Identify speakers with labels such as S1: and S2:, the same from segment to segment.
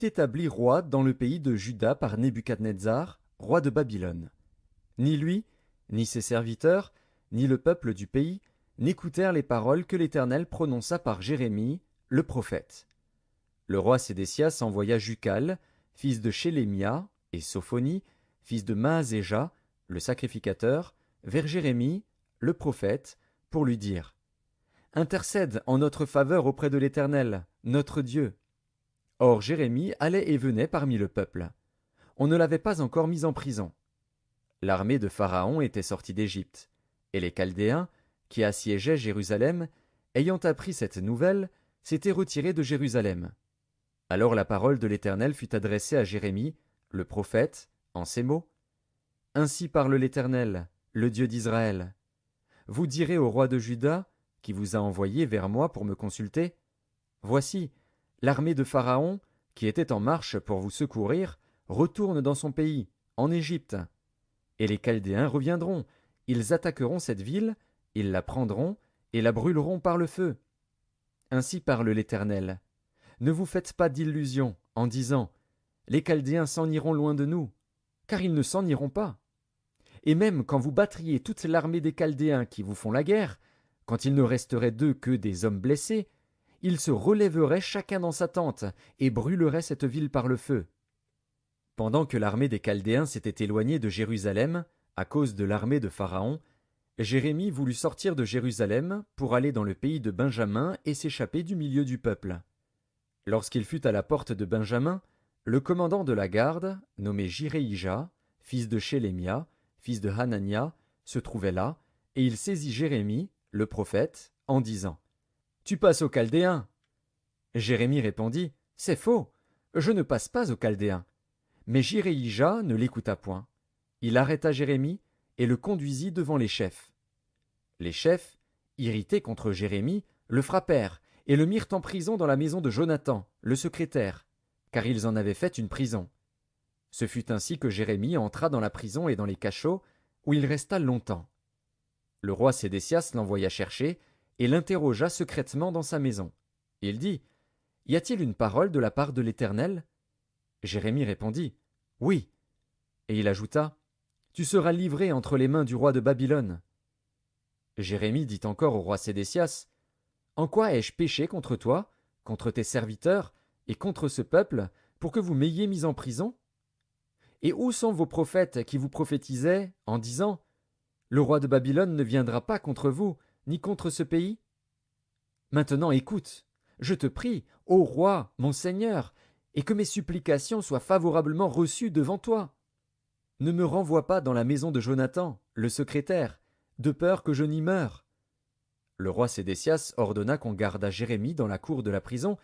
S1: établi roi dans le pays de Juda par Nebuchadnezzar, roi de Babylone. Ni lui, ni ses serviteurs, ni le peuple du pays n'écoutèrent les paroles que l'Éternel prononça par Jérémie, le prophète. Le roi Sédécias envoya Jucal, fils de Shélémia, et Sophonie, fils de Maazéja, le sacrificateur, vers Jérémie, le prophète, pour lui dire « Intercède en notre faveur auprès de l'Éternel, notre Dieu. » Or Jérémie allait et venait parmi le peuple. On ne l'avait pas encore mis en prison. L'armée de Pharaon était sortie d'Égypte, et les Chaldéens, qui assiégeaient Jérusalem, ayant appris cette nouvelle, s'étaient retirés de Jérusalem. Alors la parole de l'Éternel fut adressée à Jérémie, le prophète, en ces mots. Ainsi parle l'Éternel, le Dieu d'Israël. Vous direz au roi de Juda, qui vous a envoyé vers moi pour me consulter, Voici, l'armée de Pharaon, qui était en marche pour vous secourir, retourne dans son pays, en Égypte. Et les Chaldéens reviendront, ils attaqueront cette ville, ils la prendront, et la brûleront par le feu. Ainsi parle l'Éternel. Ne vous faites pas d'illusions, en disant, Les Chaldéens s'en iront loin de nous, car ils ne s'en iront pas. Et même quand vous battriez toute l'armée des Chaldéens qui vous font la guerre, quand il ne resterait d'eux que des hommes blessés, ils se relèveraient chacun dans sa tente, et brûleraient cette ville par le feu. Pendant que l'armée des Chaldéens s'était éloignée de Jérusalem, à cause de l'armée de Pharaon, Jérémie voulut sortir de Jérusalem pour aller dans le pays de Benjamin et s'échapper du milieu du peuple. Lorsqu'il fut à la porte de Benjamin, le commandant de la garde, nommé Jiréija, fils de Shélémia, fils de Hanania, se trouvait là, et il saisit Jérémie, le prophète, en disant « Tu passes aux Chaldéens !» Jérémie répondit « C'est faux, je ne passe pas aux Chaldéens. » Mais Jiréija ne l'écouta point. Il arrêta Jérémie et le conduisit devant les chefs. Les chefs, irrités contre Jérémie, le frappèrent et le mirent en prison dans la maison de Jonathan, le secrétaire, car ils en avaient fait une prison. Ce fut ainsi que Jérémie entra dans la prison et dans les cachots, où il resta longtemps. Le roi Sédécias l'envoya chercher et l'interrogea secrètement dans sa maison. Il dit « Y a-t-il une parole de la part de l'Éternel » Jérémie répondit « Oui. » Et il ajouta « Tu seras livré entre les mains du roi de Babylone. » Jérémie dit encore au roi Sédécias « En quoi ai-je péché contre toi, contre tes serviteurs et contre ce peuple, pour que vous m'ayez mis en prison ? Et où sont vos prophètes qui vous prophétisaient en disant « Le roi de Babylone ne viendra pas contre vous, ni contre ce pays » Maintenant écoute, je te prie, ô roi, mon Seigneur, et que mes supplications soient favorablement reçues devant toi. Ne me renvoie pas dans la maison de Jonathan, le secrétaire, de peur que je n'y meure. Le roi Sédécias ordonna qu'on gardât Jérémie dans la cour de la prison,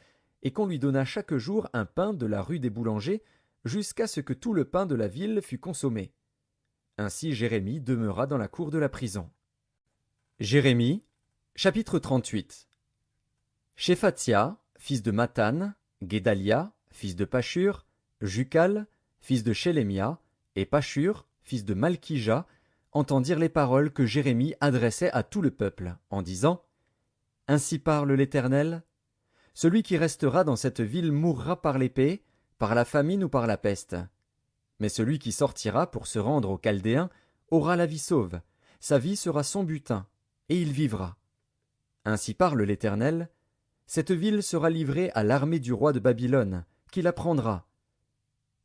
S1: et qu'on lui donnât chaque jour un pain de la rue des boulangers, jusqu'à ce que tout le pain de la ville fût consommé. Ainsi Jérémie demeura dans la cour de la prison. Jérémie, chapitre 38. Shéphatia, fils de Mathan, Guédalia, fils de Pashur, Jucal, fils de Shélémia, et Pashur, fils de Malkija, entendirent les paroles que Jérémie adressait à tout le peuple, en disant « Ainsi parle l'Éternel, celui qui restera dans cette ville mourra par l'épée, par la famine ou par la peste. Mais celui qui sortira pour se rendre aux Chaldéens aura la vie sauve, sa vie sera son butin, et il vivra. Ainsi parle l'Éternel, cette ville sera livrée à l'armée du roi de Babylone, qui la prendra. »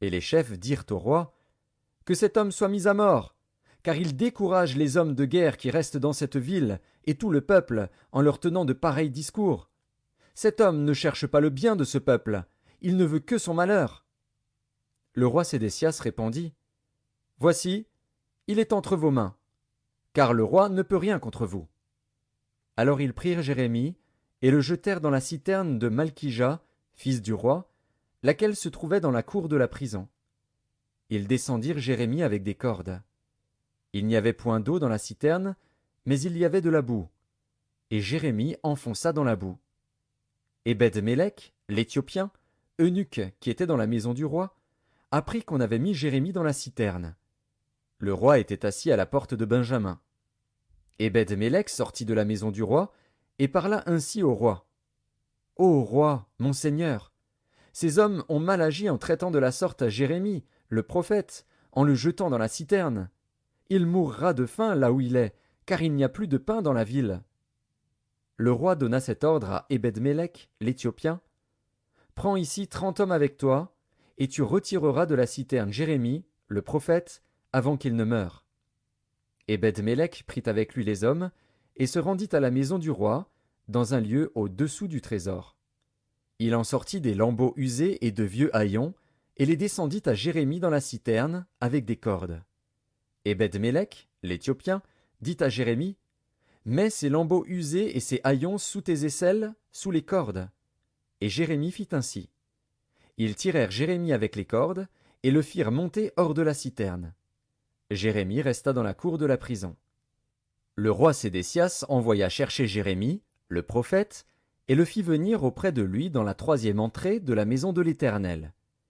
S1: Et les chefs dirent au roi, « Que cet homme soit mis à mort, car il décourage les hommes de guerre qui restent dans cette ville, et tout le peuple, en leur tenant de pareils discours. Cet homme ne cherche pas le bien de ce peuple, il ne veut que son malheur. » Le roi Sédécias répondit, « Voici, il est entre vos mains, car le roi ne peut rien contre vous. » Alors ils prirent Jérémie, et le jetèrent dans la citerne de Malkija, fils du roi, laquelle se trouvait dans la cour de la prison. Ils descendirent Jérémie avec des cordes. Il n'y avait point d'eau dans la citerne, mais il y avait de la boue. Et Jérémie enfonça dans la boue. Ebed-Mélec, l'Éthiopien, eunuque qui était dans la maison du roi, apprit qu'on avait mis Jérémie dans la citerne. Le roi était assis à la porte de Benjamin. Ebed-Mélec sortit de la maison du roi et parla ainsi au roi. « Ô roi, mon seigneur, Ces hommes ont mal agi en traitant de la sorte à Jérémie, le prophète, en le jetant dans la citerne. Il mourra de faim là où il est, car il n'y a plus de pain dans la ville. » Le roi donna cet ordre à Ébed-Mélec, l'Éthiopien. « Prends ici 30 hommes avec toi, et tu retireras de la citerne Jérémie, le prophète, avant qu'il ne meure. » Ébed-Mélec prit avec lui les hommes, et se rendit à la maison du roi, dans un lieu au-dessous du trésor. Il en sortit des lambeaux usés et de vieux haillons, et les descendit à Jérémie dans la citerne, avec des cordes. Ébed-Mélec, l'Éthiopien, dit à Jérémie, « Mets ces lambeaux usés et ces haillons sous tes aisselles, sous les cordes. » Et Jérémie fit ainsi. Ils tirèrent Jérémie avec les cordes, et le firent monter hors de la citerne. Jérémie resta dans la cour de la prison. Le roi Sédécias envoya chercher Jérémie, le prophète, et le fit venir auprès de lui dans la 3e entrée de la maison de l'Éternel.